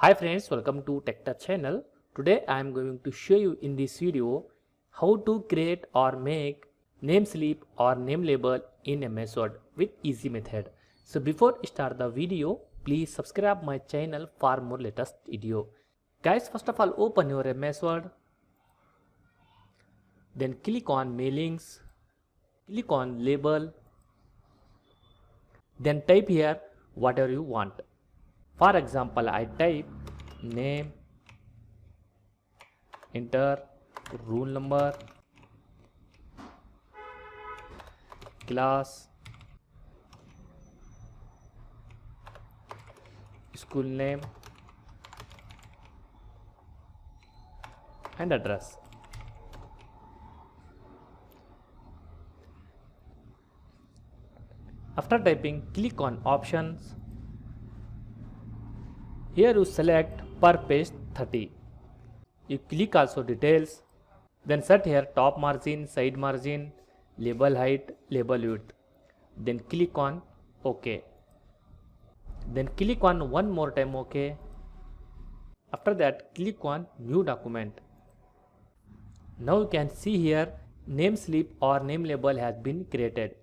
Hi friends, welcome to TechTouch channel. Today I am going to show you in this video how to create or make name slip or name label in MS Word with easy method. So before start the video, please subscribe my channel for more latest video. Guys, first of all open your MS Word. Then click on mailings, click on label. Then type here whatever you want. For example, I type name, enter roll number, class, school name and address. After typing, click on options. Here you select per page 30. You click also details. Then set here top margin, side margin, label height, label width. Then click on OK. Then click on one more time OK. After that click on new document. Now you can see here name slip or name label has been created.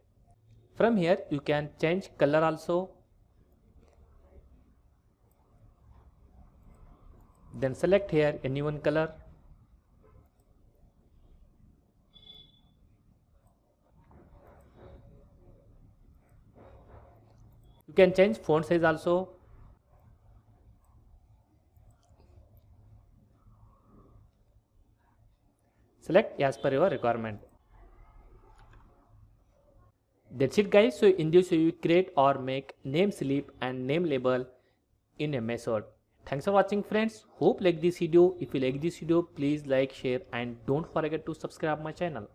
From here you can change color also. Then select here any one color. You can change font size also. Select as per your requirement. That's it guys. So in this way you create or make name slip and name label in MS Word. Thanks for watching friends. Hope like this video. If you like this video, please like, share and don't forget to subscribe my channel.